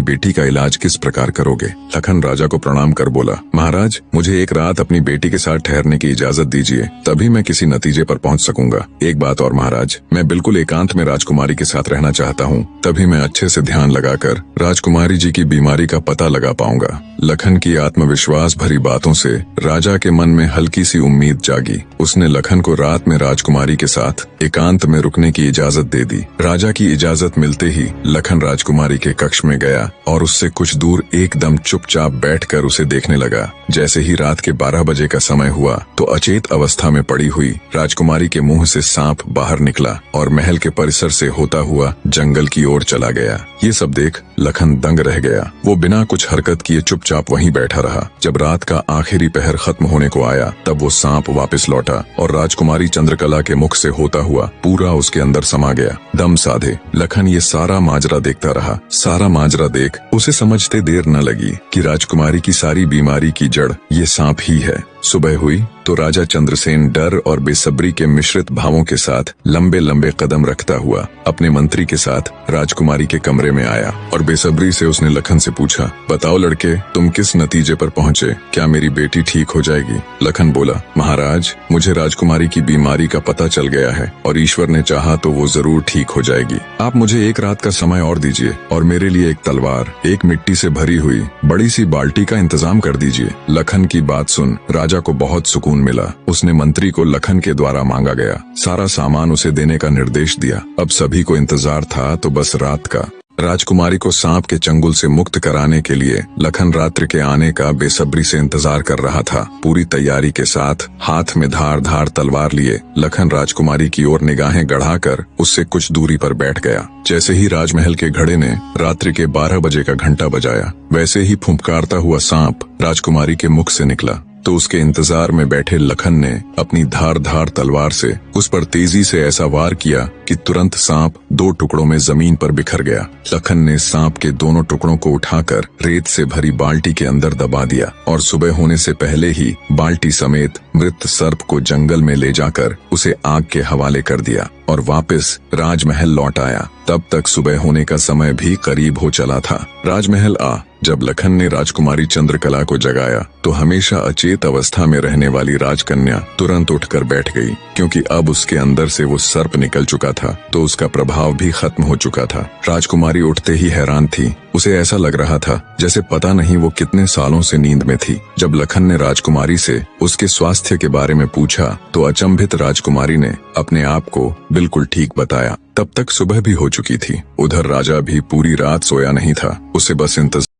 बेटी का इलाज किस प्रकार करोगे? लखन राजा को प्रणाम कर बोला, महाराज, मुझे एक रात अपनी बेटी के साथ ठहरने की इजाजत दीजिए, तभी मैं किसी नतीजे पर पहुंच सकूंगा। एक बात और महाराज, मैं बिल्कुल एकांत में राजकुमारी के साथ रहना चाहता हूं, तभी मैं अच्छे से ध्यान लगाकर राजकुमारी जी की बीमारी का पता लगा पाऊंगा। लखन की आत्मविश्वास भरी बातों से राजा के मन में हल्की सी उम्मीद जागी। उसने लखन को रात में राजकुमारी के साथ एकांत में रुकने की इजाजत दे दी। राजा की इजाजत मिलते ही लखन राजकुमारी के कक्ष में गया और उससे कुछ दूर एकदम चुपचाप बैठकर उसे देखने लगा। जैसे ही रात के 12 बजे का समय हुआ तो अचेत अवस्था में पड़ी हुई राजकुमारी के मुंह से सांप बाहर निकला और महल के परिसर से होता हुआ जंगल की ओर चला गया। ये सब देख लखन दंग रह गया। वो बिना कुछ हरकत किए चुपचाप वहीं बैठा रहा। जब रात का आखिरी पहर खत्म होने को आया तब वो सांप वापस लौटा और राजकुमारी चंद्रकला के मुख से होता हुआ पूरा उसके अंदर समा गया। दम साधे लखन ये सारा माजरा देखता रहा। सारा माजरा देख उसे समझते देर न लगी कि राजकुमारी की सारी बीमारी की जड़ ये सांप ही है। सुबह हुई तो राजा चंद्रसेन डर और बेसब्री के मिश्रित भावों के साथ लंबे लंबे कदम रखता हुआ अपने मंत्री के साथ राजकुमारी के कमरे में आया और बेसब्री से उसने लखन से पूछा, बताओ लड़के, तुम किस नतीजे पर पहुंचे? क्या मेरी बेटी ठीक हो जाएगी? लखन बोला, महाराज, मुझे राजकुमारी की बीमारी का पता चल गया है और ईश्वर ने चाहा तो वो जरूर ठीक हो जाएगी। आप मुझे एक रात का समय और दीजिए और मेरे लिए एक तलवार, एक मिट्टी से भरी हुई बड़ी सी बाल्टी का इंतजाम कर दीजिए। लखन की बात सुन राजा को बहुत सुकून मिला। उसने मंत्री को लखन के द्वारा मांगा गया सारा सामान उसे देने का निर्देश दिया। अब सभी को इंतजार था तो बस रात का। राजकुमारी को सांप के चंगुल से मुक्त कराने के लिए लखन रात्रि के आने का बेसब्री से इंतजार कर रहा था। पूरी तैयारी के साथ हाथ में धार धार तलवार लिए लखन राजकुमारी की ओर निगाहें गढ़ाकर उससे कुछ दूरी पर बैठ गया। जैसे ही राजमहल के घड़े ने रात्रि के 12 बजे का घंटा बजाया, वैसे ही फुंफकारता हुआ सांप राजकुमारी के मुख से निकला तो उसके इंतजार में बैठे लखन ने अपनी धार धार तलवार से उस पर तेजी से ऐसा वार किया कि तुरंत सांप 2 टुकड़ों में जमीन पर बिखर गया। लखन ने सांप के दोनों टुकड़ों को उठाकर रेत से भरी बाल्टी के अंदर दबा दिया और सुबह होने से पहले ही बाल्टी समेत मृत सर्प को जंगल में ले जाकर उसे आग के हवाले कर दिया और वापस राजमहल लौट आया। तब तक सुबह होने का समय भी करीब हो चला था। राजमहल जब लखन ने राजकुमारी चंद्रकला को जगाया तो हमेशा अचेत अवस्था में रहने वाली राजकन्या तुरंत उठकर बैठ गई, क्योंकि अब उसके अंदर से वो सर्प निकल चुका था तो उसका प्रभाव भी खत्म हो चुका था। राजकुमारी उठते ही हैरान थी। उसे ऐसा लग रहा था जैसे पता नहीं वो कितने सालों से नींद में थी। जब लखन ने राजकुमारी से उसके स्वास्थ्य के बारे में पूछा तो अचंभित राजकुमारी ने अपने आप को बिल्कुल ठीक बताया। तब तक सुबह भी हो चुकी थी। उधर राजा भी पूरी रात सोया नहीं था। उसे बस इंतजार